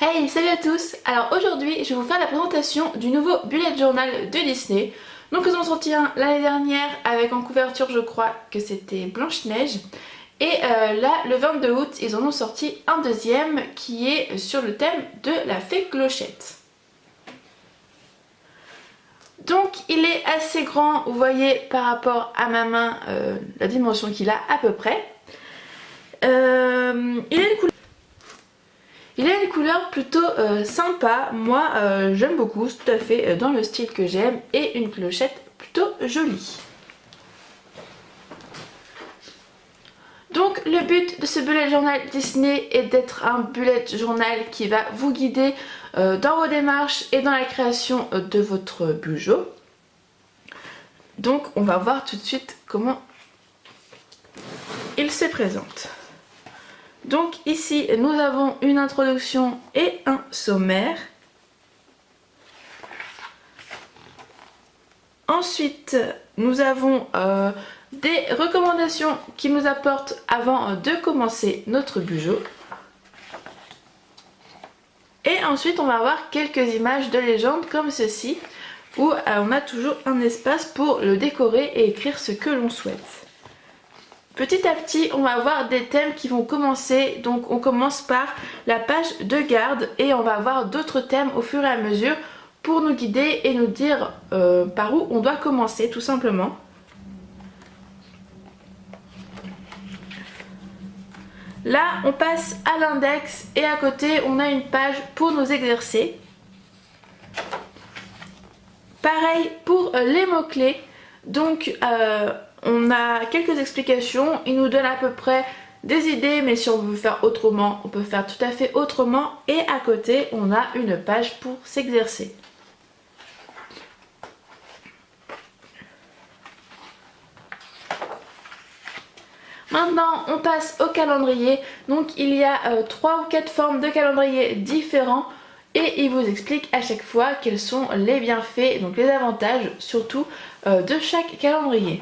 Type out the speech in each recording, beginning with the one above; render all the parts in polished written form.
Hey, salut à tous! Alors aujourd'hui, je vais vous faire la présentation du nouveau bullet journal de Disney. Donc ils ont sorti un l'année dernière avec en couverture, je crois que c'était Blanche-Neige. Et là, le 22 août, ils en ont sorti un deuxième qui est sur le thème de la fée Clochette. Donc il est assez grand, vous voyez par rapport à ma main la dimension qu'il a à peu près. Il a une couleur plutôt sympa, moi j'aime beaucoup, c'est tout à fait dans le style que j'aime, et une clochette plutôt jolie. Donc le but de ce bullet journal Disney est d'être un bullet journal qui va vous guider dans vos démarches et dans la création de votre bujo. Donc on va voir tout de suite comment il se présente. Donc ici nous avons une introduction et un sommaire. Ensuite nous avons des recommandations qui nous apportent avant de commencer notre bujo. Et ensuite on va avoir quelques images de légende comme ceci où on a toujours un espace pour le décorer et écrire ce que l'on souhaite. Petit à petit, on va avoir des thèmes qui vont commencer. Donc on commence par la page de garde et on va avoir d'autres thèmes au fur et à mesure pour nous guider et nous dire par où on doit commencer tout simplement. Là, on passe à l'index et à côté, on a une page pour nous exercer. Pareil pour les mots-clés. Donc on a quelques explications, il nous donne à peu près des idées, mais si on veut faire autrement, on peut faire tout à fait autrement. Et à côté, on a une page pour s'exercer. Maintenant, on passe au calendrier. Donc il y a 3 ou 4 formes de calendrier différents. Et il vous explique à chaque fois quels sont les bienfaits, donc les avantages surtout de chaque calendrier.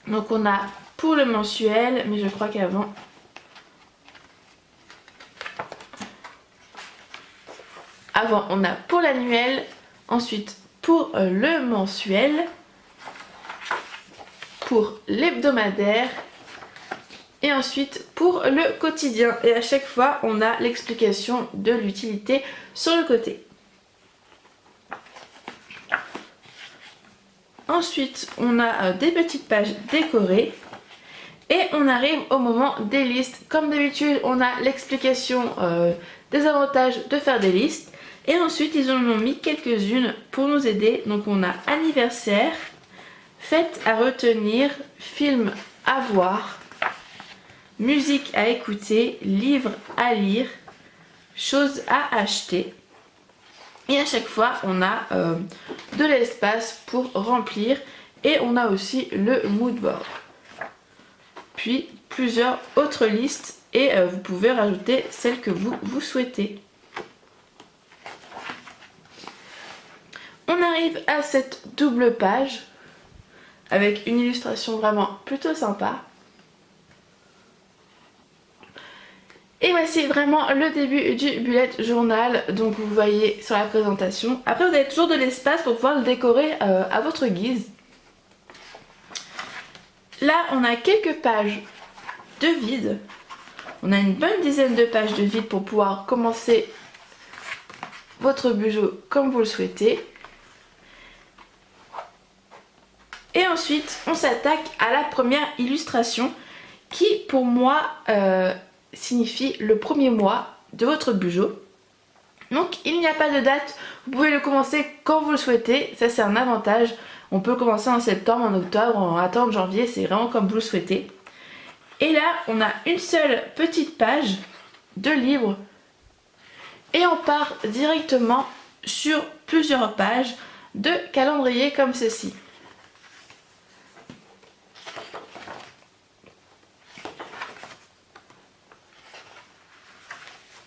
Donc on a pour le mensuel, mais je crois qu'avant... Avant on a pour l'annuel, ensuite pour le mensuel, pour l'hebdomadaire et ensuite pour le quotidien. Et à chaque fois on a l'explication de l'utilité sur le côté. Ensuite on a des petites pages décorées et on arrive au moment des listes. Comme d'habitude on a l'explication des avantages de faire des listes et ensuite ils en ont mis quelques-unes pour nous aider. Donc on a anniversaire, fête à retenir, film à voir, musique à écouter, livre à lire, choses à acheter. Et à chaque fois on a de l'espace pour remplir et on a aussi le mood board. Puis plusieurs autres listes et vous pouvez rajouter celles que vous souhaitez. On arrive à cette double page avec une illustration vraiment plutôt sympa. Et voici vraiment le début du bullet journal, donc vous voyez sur la présentation. Après vous avez toujours de l'espace pour pouvoir le décorer à votre guise. Là on a quelques pages de vide. On a une bonne dizaine de pages de vide pour pouvoir commencer votre bujo comme vous le souhaitez. Et ensuite on s'attaque à la première illustration qui pour moi... signifie le premier mois de votre bujo. Donc il n'y a pas de date, vous pouvez le commencer quand vous le souhaitez, ça c'est un avantage. On peut commencer en septembre, en octobre, en attendre janvier, c'est vraiment comme vous le souhaitez. Et là on a une seule petite page de livre et on part directement sur plusieurs pages de calendrier comme ceci.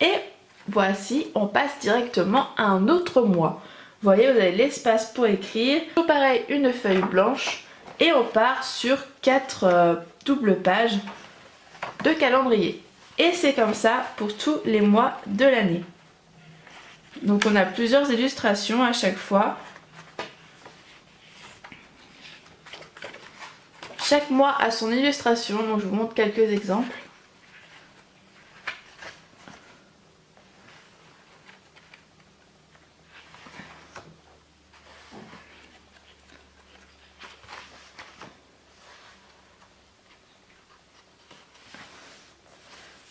Et voici, on passe directement à un autre mois. Vous voyez, vous avez l'espace pour écrire. Tout pareil, une feuille blanche. Et on part sur 4 doubles pages de calendrier. Et c'est comme ça pour tous les mois de l'année. Donc on a plusieurs illustrations à chaque fois. Chaque mois a son illustration, donc je vous montre quelques exemples.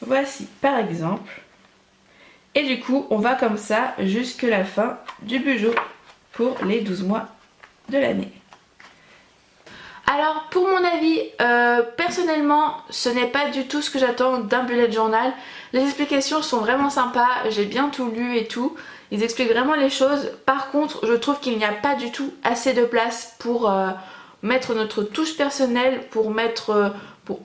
Voici par exemple. Et du coup, on va comme ça jusque la fin du Bujo pour les 12 mois de l'année. Alors pour mon avis, personnellement, ce n'est pas du tout ce que j'attends d'un bullet journal. Les explications sont vraiment sympas, j'ai bien tout lu et tout. Ils expliquent vraiment les choses. Par contre, je trouve qu'il n'y a pas du tout assez de place pour mettre notre touche personnelle, pour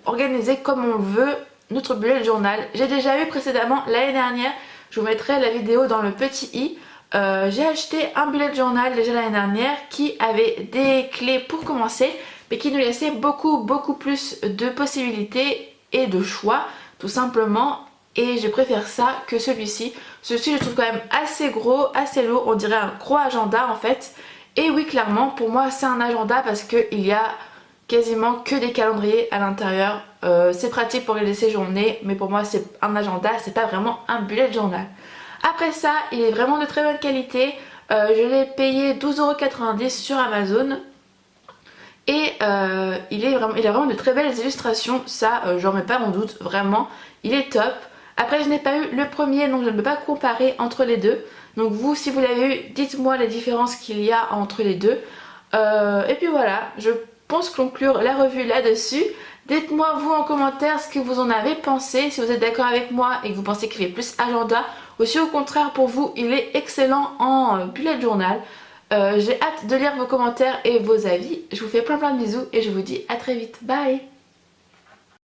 organiser comme on veut notre bullet journal. J'ai déjà eu précédemment l'année dernière, je vous mettrai la vidéo dans le petit i. J'ai acheté un bullet journal déjà l'année dernière qui avait des clés pour commencer, mais qui nous laissait beaucoup plus de possibilités et de choix tout simplement, et je préfère ça que celui-ci. Celui-ci je trouve quand même assez gros, assez lourd, on dirait un gros agenda en fait. Et oui, clairement pour moi c'est un agenda parce qu'il y a quasiment que des calendriers à l'intérieur. C'est pratique pour organiser ses journées, mais pour moi c'est un agenda, c'est pas vraiment un bullet journal. Après ça, il est vraiment de très bonne qualité. Je l'ai payé 12,90 € sur Amazon. Et il a vraiment de très belles illustrations, ça j'en mets pas mon doute, vraiment, il est top. Après je n'ai pas eu le premier, donc je ne peux pas comparer entre les deux. Donc vous, si vous l'avez eu, dites-moi les différences qu'il y a entre les deux. Et puis voilà, je pense conclure la revue là-dessus. Dites-moi vous en commentaire ce que vous en avez pensé, si vous êtes d'accord avec moi et que vous pensez qu'il fait plus agenda, ou si au contraire pour vous il est excellent en bullet journal. J'ai hâte de lire vos commentaires et vos avis. Je vous fais plein de bisous et je vous dis à très vite. Bye!